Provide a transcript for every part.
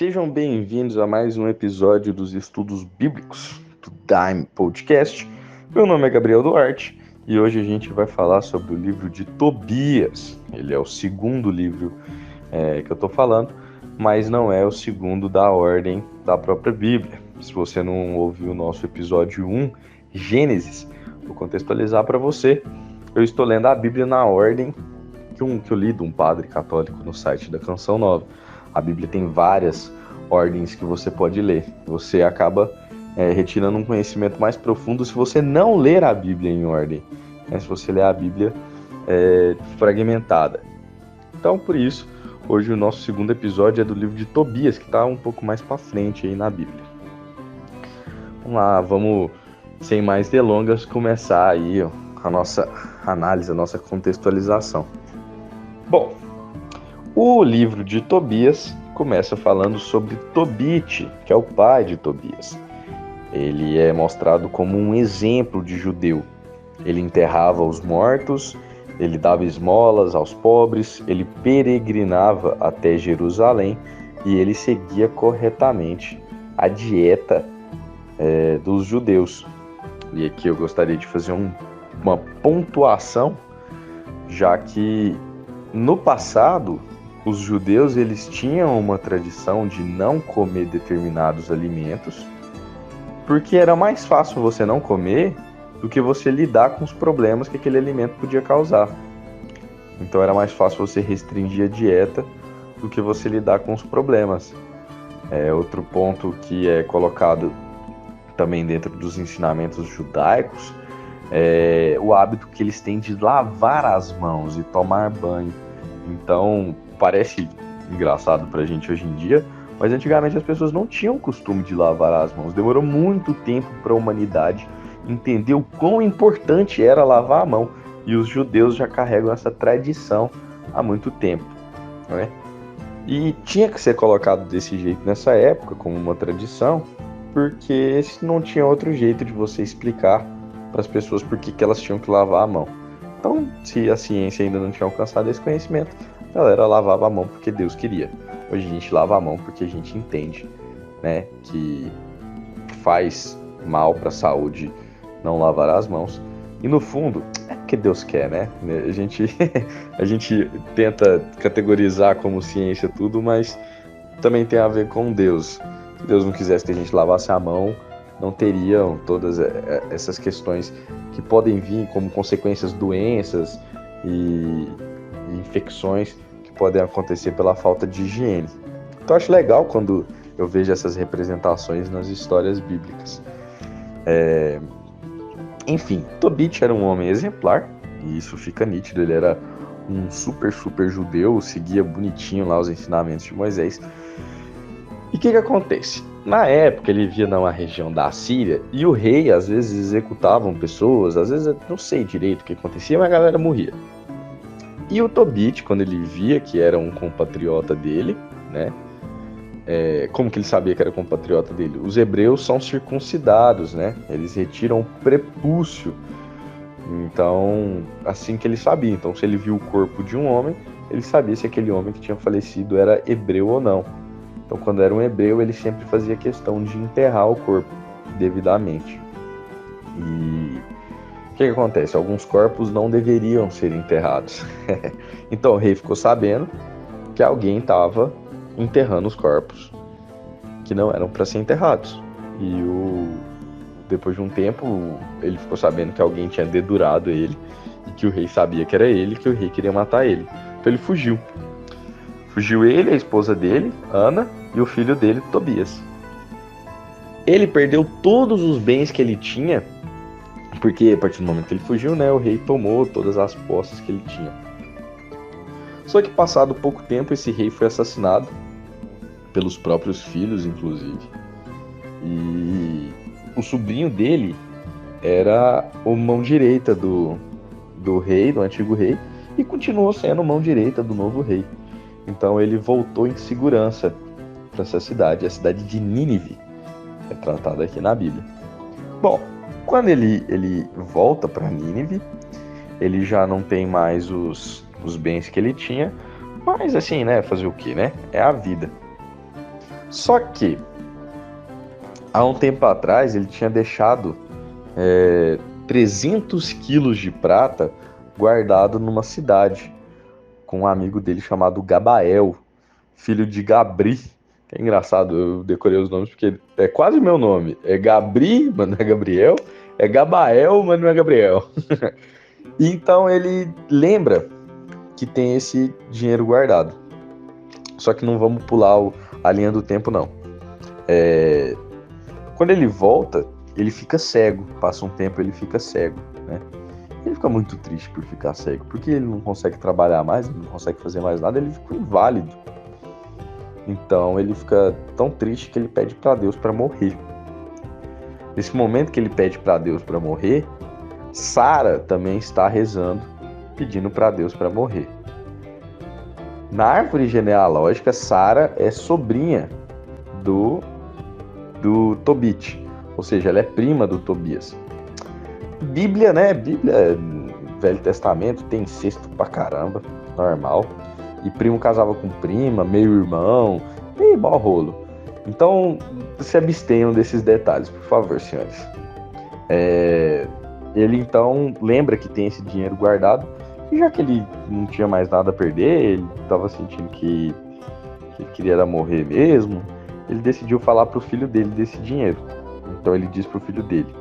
Sejam bem-vindos a mais um episódio dos Estudos Bíblicos do Dime Podcast. Meu nome é Gabriel Duarte e hoje a gente vai falar sobre o livro de Tobias. Ele é o segundo livro que eu estou falando, mas não é o segundo da ordem da própria Bíblia. Se você não ouviu o nosso episódio 1, Gênesis, vou contextualizar para você. Eu estou lendo a Bíblia na ordem que eu li de um padre católico no site da Canção Nova. A Bíblia tem várias ordens que você pode ler. Você acaba retirando um conhecimento mais profundo se você não ler a Bíblia em ordem, né? Se você ler a Bíblia fragmentada. Então, por isso, hoje o nosso segundo episódio é do livro de Tobias, que está um pouco mais para frente aí na Bíblia. Vamos lá, vamos, sem mais delongas, começar aí a nossa análise, a nossa contextualização. Bom, o livro de Tobias começa falando sobre Tobit, que é o pai de Tobias. Ele é mostrado como um exemplo de judeu. Ele enterrava os mortos, ele dava esmolas aos pobres, ele peregrinava até Jerusalém e ele seguia corretamente a dieta dos judeus. E aqui eu gostaria de fazer uma pontuação, já que no passado os judeus eles tinham uma tradição de não comer determinados alimentos, porque era mais fácil você não comer do que você lidar com os problemas que aquele alimento podia causar. Então era mais fácil você restringir a dieta do que você lidar com os problemas. Outro ponto que é colocado também dentro dos ensinamentos judaicos é o hábito que eles têm de lavar as mãos e tomar banho. Então, parece engraçado pra gente hoje em dia, mas antigamente as pessoas não tinham o costume de lavar as mãos. Demorou muito tempo para a humanidade entender o quão importante era lavar a mão. E os judeus já carregam essa tradição há muito tempo, né? E tinha que ser colocado desse jeito nessa época, como uma tradição, porque não tinha outro jeito de você explicar para as pessoas por que elas tinham que lavar a mão. Então, se a ciência ainda não tinha alcançado esse conhecimento, a galera lavava a mão porque Deus queria. Hoje a gente lava a mão porque a gente entende, né, que faz mal para a saúde não lavar as mãos. E no fundo, é porque Deus quer, né? A gente tenta categorizar como ciência tudo, mas também tem a ver com Deus. Se Deus não quisesse que a gente lavasse a mão, não teriam todas essas questões que podem vir como consequências, doenças e infecções que podem acontecer pela falta de higiene. Então eu acho legal quando eu vejo essas representações nas histórias bíblicas. Enfim, Tobit era um homem exemplar, e isso fica nítido. Ele era um super judeu, seguia bonitinho lá os ensinamentos de Moisés. E o que acontece? Na época ele vivia numa região da Síria e o rei às vezes executavam pessoas, às vezes não sei direito o que acontecia, mas a galera morria. E o Tobit, quando ele via que era um compatriota dele, né? Como que ele sabia que era compatriota dele? Os hebreus são circuncidados, né? Eles retiram o prepúcio. Então, assim que ele sabia. Então, se ele viu o corpo de um homem, ele sabia se aquele homem que tinha falecido era hebreu ou não. Então, quando era um hebreu, ele sempre fazia questão de enterrar o corpo devidamente. E o que acontece? Alguns corpos não deveriam ser enterrados. Então, o rei ficou sabendo que alguém estava enterrando os corpos que não eram para ser enterrados. E depois de um tempo, ele ficou sabendo que alguém tinha dedurado ele e que o rei sabia que era ele, que o rei queria matar ele. Então, ele fugiu. Fugiu ele, a esposa dele, Ana, e o filho dele, Tobias. Ele perdeu todos os bens que ele tinha, porque a partir do momento que ele fugiu, né, o rei tomou todas as posses que ele tinha. Só que passado pouco tempo, esse rei foi assassinado pelos próprios filhos, inclusive. E o sobrinho dele era o mão direita do rei, do antigo rei, e continuou sendo mão direita do novo rei. Então ele voltou em segurança para essa cidade, a cidade de Nínive, é tratada aqui na Bíblia. Bom, quando ele volta para Nínive, ele já não tem mais os bens que ele tinha, mas assim, né, fazer o quê, né? É a vida. Só que, há um tempo atrás, ele tinha deixado 300 quilos de prata guardado numa cidade, com um amigo dele chamado Gabael, filho de Gabri. Que é engraçado, eu decorei os nomes porque é quase o meu nome. É Gabri, mas não é Gabriel. É Gabael, mas não é Gabriel. Então ele lembra que tem esse dinheiro guardado. Só que não vamos pular a linha do tempo, não. Quando ele volta, ele fica cego. Passa um tempo, ele fica cego, né? Ele fica muito triste por ficar cego, porque ele não consegue trabalhar mais, ele não consegue fazer mais nada, ele fica inválido. Então ele fica tão triste que ele pede para Deus para morrer. Nesse momento que ele pede para Deus para morrer, Sara também está rezando, pedindo para Deus para morrer. Na árvore genealógica, Sara é sobrinha do Tobit, ou seja, ela é prima do Tobias. Bíblia, né? Bíblia, Velho Testamento, tem incesto pra caramba, normal. E primo casava com prima, meio irmão, e mó rolo. Então, se abstenham desses detalhes, por favor, senhores. Ele então lembra que tem esse dinheiro guardado, e já que ele não tinha mais nada a perder, ele estava sentindo que ele queria morrer mesmo, ele decidiu falar pro filho dele desse dinheiro. Então ele diz pro filho dele: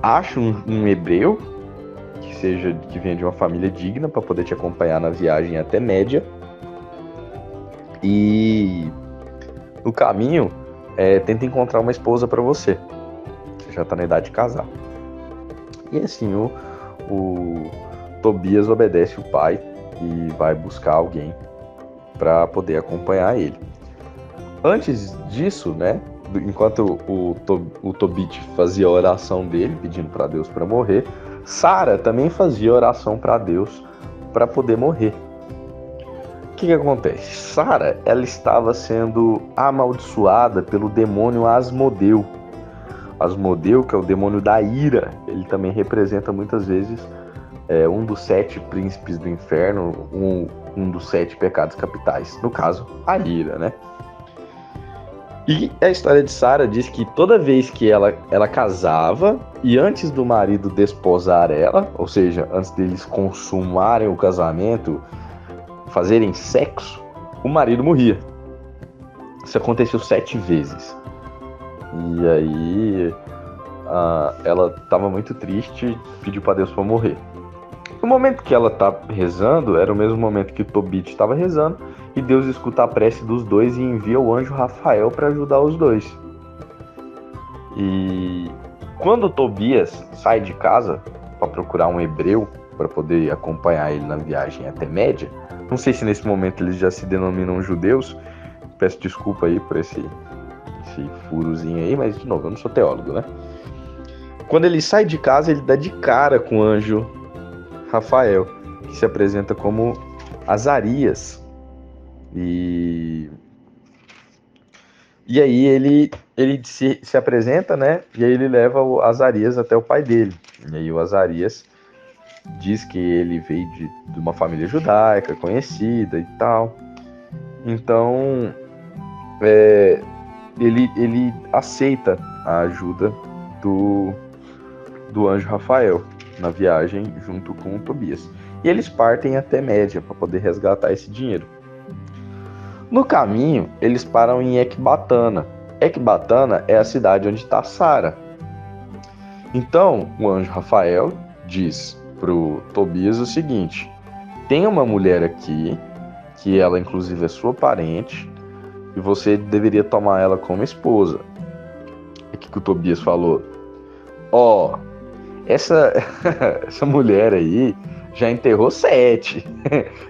acha um hebreu que venha de uma família digna para poder te acompanhar na viagem até Média, e no caminho tenta encontrar uma esposa para você. Você já tá na idade de casar. E assim o Tobias obedece o pai e vai buscar alguém para poder acompanhar ele. Antes disso, né, enquanto o Tobit fazia a oração dele, pedindo para Deus para morrer, Sara também fazia oração para Deus para poder morrer. O que acontece? Sara, ela estava sendo amaldiçoada pelo demônio Asmodeu. Asmodeu, que é o demônio da ira, ele também representa muitas vezes um dos 7 príncipes do inferno, um dos 7 pecados capitais. No caso, a ira, né? E a história de Sara diz que toda vez que ela casava, e antes do marido desposar ela, ou seja, antes deles consumarem o casamento, fazerem sexo, o marido morria. Isso aconteceu 7 vezes. E aí ela estava muito triste, pediu para Deus para morrer. No momento que ela está rezando, era o mesmo momento que Tobit estava rezando, e Deus escuta a prece dos dois e envia o anjo Rafael para ajudar os dois. E quando Tobias sai de casa para procurar um hebreu para poder acompanhar ele na viagem até Média, não sei se nesse momento eles já se denominam judeus, peço desculpa aí por esse furozinho aí, mas de novo, eu não sou teólogo, né? Quando ele sai de casa, ele dá de cara com o anjo Rafael, que se apresenta como Azarias. E aí ele se apresenta, né? E aí ele leva o Azarias até o pai dele. E aí o Azarias diz que ele veio de uma família judaica conhecida e tal. Então ele aceita a ajuda do anjo Rafael na viagem junto com o Tobias. E eles partem até Média para poder resgatar esse dinheiro. No caminho, eles param em Ecbatana. Ecbatana é a cidade onde está Sara. Então, o anjo Rafael diz pro Tobias o seguinte: tem uma mulher aqui, que ela inclusive é sua parente, e você deveria tomar ela como esposa. O que o Tobias falou? Essa mulher aí já enterrou 7.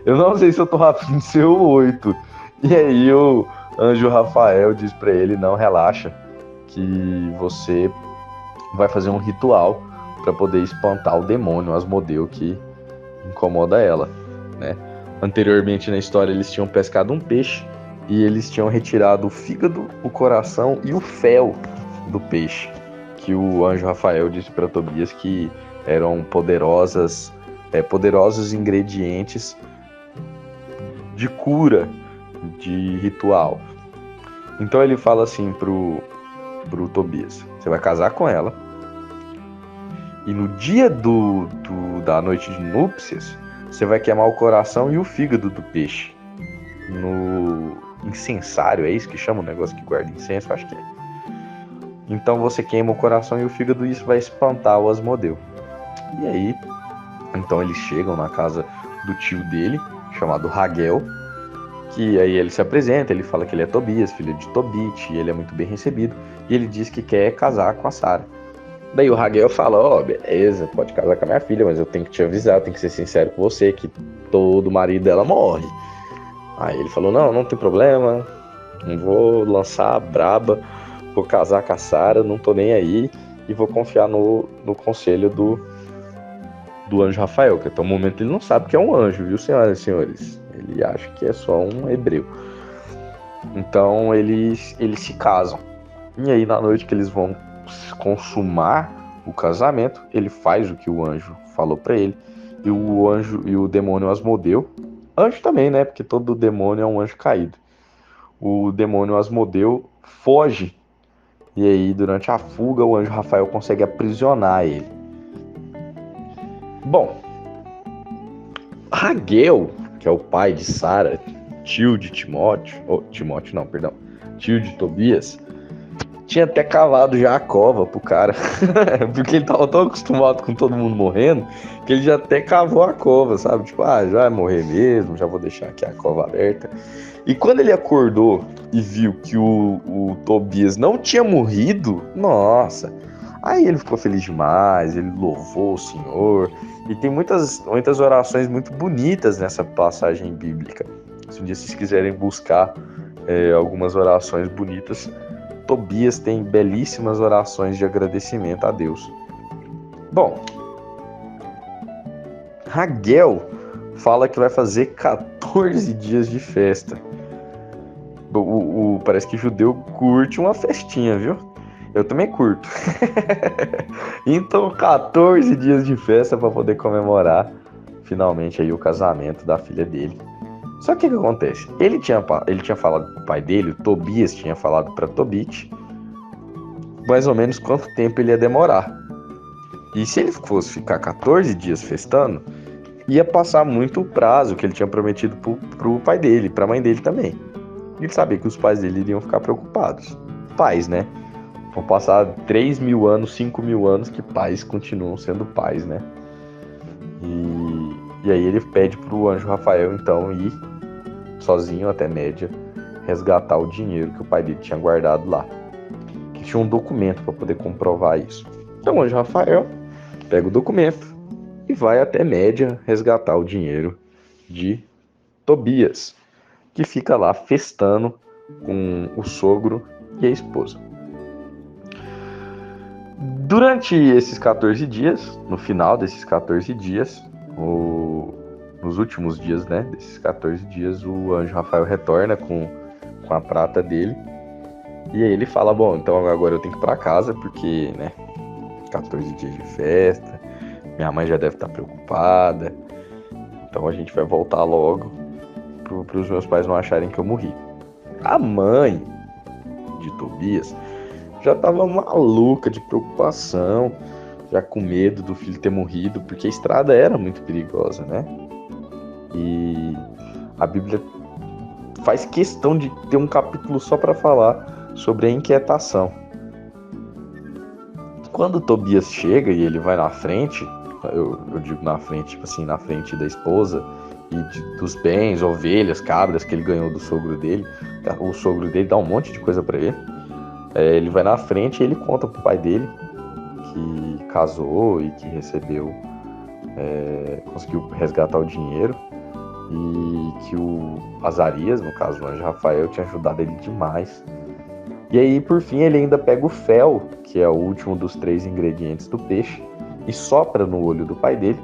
Eu não sei se eu tô afim de ser o 8. E aí o anjo Rafael diz pra ele: não, relaxa, que você vai fazer um ritual para poder espantar o demônio Asmodeu que incomoda ela, né? Anteriormente na história eles tinham pescado um peixe e eles tinham retirado o fígado, o coração e o fel do peixe, que o anjo Rafael disse para Tobias que eram poderosos ingredientes de cura, de ritual. Então ele fala assim pro Tobias: você vai casar com ela, e no dia da noite de núpcias, você vai queimar o coração e o fígado do peixe no incensário, é isso que chama o negócio que guarda incenso? Acho que é. Então você queima o coração e o fígado, e isso vai espantar o Asmodeu. E aí, então eles chegam na casa do tio dele, chamado Raguel, que aí ele se apresenta, ele fala que ele é Tobias, filho de Tobit, e ele é muito bem recebido, e ele diz que quer casar com a Sara. Daí o Raguel fala: beleza, pode casar com a minha filha, mas eu tenho que te avisar, eu tenho que ser sincero com você, que todo marido dela morre. Aí ele falou: não tem problema, não vou lançar a braba, vou casar com a Sara, não tô nem aí, e vou confiar no conselho do anjo Rafael, que até o momento ele não sabe que é um anjo, viu, senhoras e senhores? Ele acha que é só um hebreu. Então eles se casam. E aí na noite que eles vão consumar o casamento, ele faz o que o anjo falou para ele, e o anjo e o demônio Asmodeu, anjo também, né, porque todo demônio é um anjo caído, o demônio Asmodeu foge, e aí durante a fuga o anjo Rafael consegue aprisionar ele. Bom, Raguel, que é o pai de Sara, tio de tio de Tobias, tinha até cavado já a cova pro cara, porque ele tava tão acostumado com todo mundo morrendo, que ele já até cavou a cova, sabe? Tipo, já vai morrer mesmo, já vou deixar aqui a cova aberta. E quando ele acordou e viu que o Tobias não tinha morrido, nossa, aí ele ficou feliz demais, ele louvou o Senhor, e tem muitas orações muito bonitas nessa passagem bíblica. Se um dia vocês quiserem buscar algumas orações bonitas, Tobias tem belíssimas orações de agradecimento a Deus. Bom, Raguel fala que vai fazer 14 dias de festa. Parece que judeu curte uma festinha, viu? Eu também curto. Então, 14 dias de festa para poder comemorar finalmente aí o casamento da filha dele. Só que o que acontece? Ele tinha falado pro pai dele, o Tobias tinha falado para Tobit, mais ou menos quanto tempo ele ia demorar. E se ele fosse ficar 14 dias festando, ia passar muito o prazo que ele tinha prometido pro pai dele, pra mãe dele também. Ele sabia que os pais dele iriam ficar preocupados. Pais, né? Vão passar 3.000 anos, 5.000 anos que pais continuam sendo pais, né? E aí ele pede pro anjo Rafael, então, ir sozinho até Média, resgatar o dinheiro que o pai dele tinha guardado lá. Que tinha um documento para poder comprovar isso. Então o anjo Rafael pega o documento e vai até Média resgatar o dinheiro de Tobias, que fica lá festando com o sogro e a esposa. Durante esses 14 dias, no final desses 14 dias, nos últimos dias, né, desses 14 dias, o anjo Rafael retorna com a prata dele. E aí ele fala: bom, então agora eu tenho que ir pra casa, porque, né, 14 dias de festa, minha mãe já deve estar preocupada, então a gente vai voltar logo para os meus pais não acharem que eu morri. A mãe de Tobias já estava maluca de preocupação, já com medo do filho ter morrido, porque a estrada era muito perigosa, né? E a Bíblia faz questão de ter um capítulo só para falar sobre a inquietação. Quando Tobias chega e ele vai na frente, eu digo na frente, tipo assim, na frente da esposa e dos bens, ovelhas, cabras que ele ganhou do sogro dele, o sogro dele dá um monte de coisa para ele. Ele vai na frente e ele conta pro pai dele que casou e que recebeu, conseguiu resgatar o dinheiro, e que o Azarias, no caso o anjo Rafael, tinha ajudado ele demais. E aí, por fim, ele ainda pega o fel, que é o último dos 3 ingredientes do peixe, e sopra no olho do pai dele,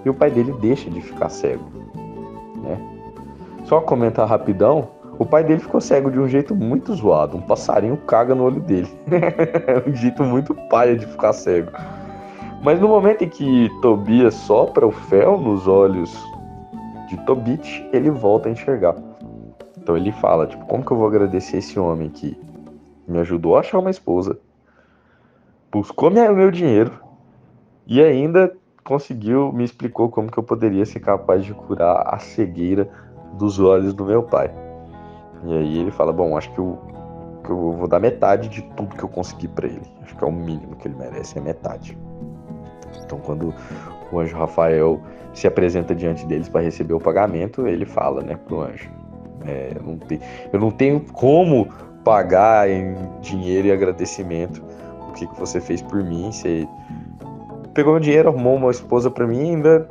e o pai dele deixa de ficar cego, né? Só comentar rapidão, o pai dele ficou cego de um jeito muito zoado, um passarinho caga no olho dele. Um jeito muito paia de ficar cego. Mas no momento em que Tobias sopra o fel nos olhos de Tobit, ele volta a enxergar. Então ele fala, tipo, como que eu vou agradecer esse homem que me ajudou a achar uma esposa, buscou meu dinheiro e ainda me explicou como que eu poderia ser capaz de curar a cegueira dos olhos do meu pai. E aí ele fala, bom, acho que eu vou dar metade de tudo que eu consegui pra ele. Acho que é o mínimo que ele merece, é metade. Então quando o anjo Rafael se apresenta diante deles para receber o pagamento, ele fala, né, pro anjo, eu não tenho como pagar em dinheiro e agradecimento o que você fez por mim. Você pegou meu dinheiro, arrumou uma esposa para mim e ainda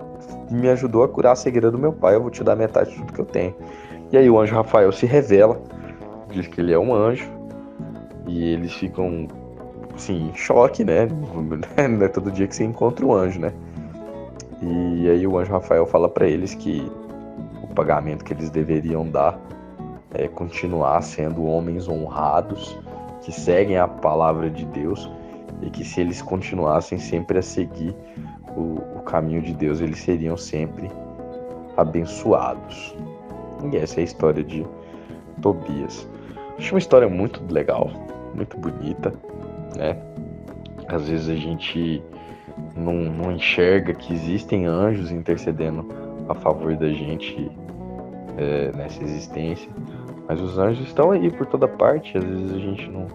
me ajudou a curar a cegueira do meu pai. Eu vou te dar metade de tudo que eu tenho. E aí o anjo Rafael se revela, diz que ele é um anjo e eles ficam assim, em choque, né? Não é todo dia que você encontra um anjo, né? E aí o anjo Rafael fala para eles que o pagamento que eles deveriam dar é continuar sendo homens honrados, que seguem a palavra de Deus, e que se eles continuassem sempre a seguir o caminho de Deus, eles seriam sempre abençoados. E essa é a história de Tobias. Acho uma história muito legal, muito bonita, né? Às vezes a gente não enxerga que existem anjos intercedendo a favor da gente nessa existência, mas os anjos estão aí por toda parte. Às vezes a gente não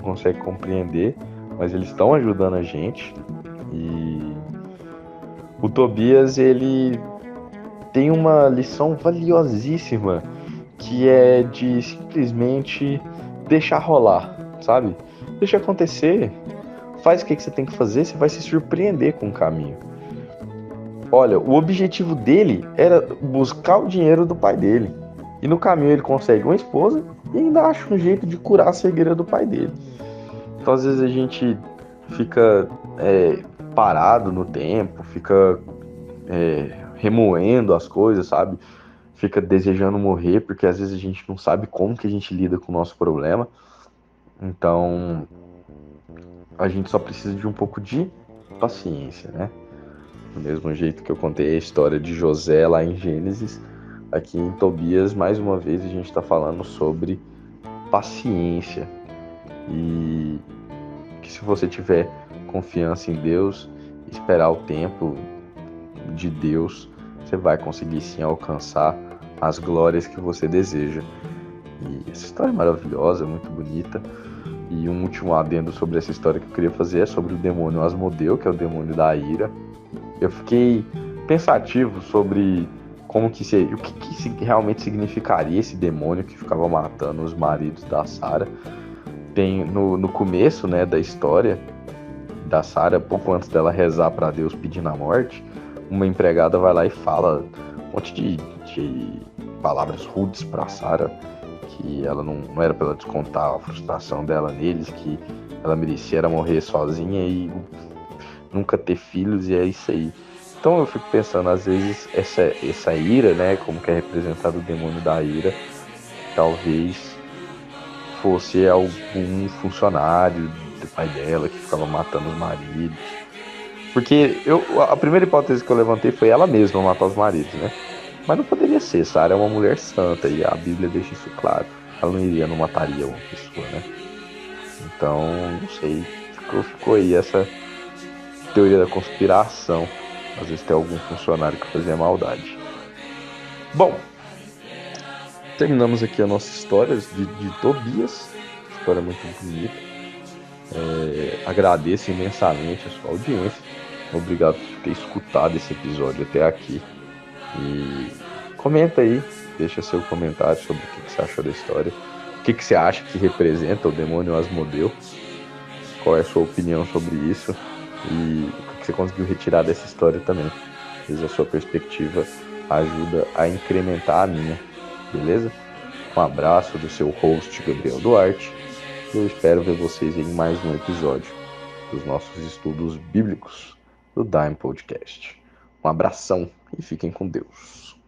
consegue compreender, mas eles estão ajudando a gente. E o Tobias, ele tem uma lição valiosíssima, que é de simplesmente deixar rolar, sabe? Deixa acontecer, faz o que você tem que fazer, você vai se surpreender com o caminho. Olha, o objetivo dele era buscar o dinheiro do pai dele. E no caminho ele consegue uma esposa e ainda acha um jeito de curar a cegueira do pai dele. Então às vezes a gente fica parado no tempo, fica remoendo as coisas, sabe? Fica desejando morrer, porque às vezes a gente não sabe como que a gente lida com o nosso problema. Então a gente só precisa de um pouco de paciência, né? Do mesmo jeito que eu contei a história de José lá em Gênesis, aqui em Tobias, mais uma vez a gente está falando sobre paciência. E que se você tiver confiança em Deus, esperar o tempo de Deus, você vai conseguir sim alcançar as glórias que você deseja. E essa história é maravilhosa, muito bonita. E um último adendo sobre essa história que eu queria fazer é sobre o demônio Asmodeu, que é o demônio da ira. Eu fiquei pensativo sobre o que realmente significaria esse demônio que ficava matando os maridos da Sara. Tem no começo, né, da história da Sara, pouco antes dela rezar para Deus pedindo a morte, uma empregada vai lá e fala um monte de palavras rudes para Sara, que ela não era para ela descontar a frustração dela neles, que ela merecia era morrer sozinha e nunca ter filhos, e é isso aí. Então eu fico pensando, às vezes essa ira, né, como que é representado o demônio da ira, talvez fosse algum funcionário do pai dela que ficava matando os maridos. Porque a primeira hipótese que eu levantei foi ela mesma matar os maridos, né? Mas não poderia ser, Sara é uma mulher santa e a Bíblia deixa isso claro. Ela não mataria uma pessoa, né? Então, não sei, ficou aí essa teoria da conspiração. Às vezes tem algum funcionário que fazia maldade. Bom, terminamos aqui a nossa história de Tobias. História muito bonita. Agradeço imensamente a sua audiência. Obrigado por ter escutado esse episódio até aqui. E comenta aí, deixa seu comentário sobre o que você achou da história. O que você acha que representa o demônio Asmodeu? Qual é a sua opinião sobre isso? E o que você conseguiu retirar dessa história também? Às vezes a sua perspectiva ajuda a incrementar a minha, beleza? Um abraço do seu host, Gabriel Duarte. Eu espero ver vocês em mais um episódio dos nossos estudos bíblicos do Dime Podcast. Um abração e fiquem com Deus.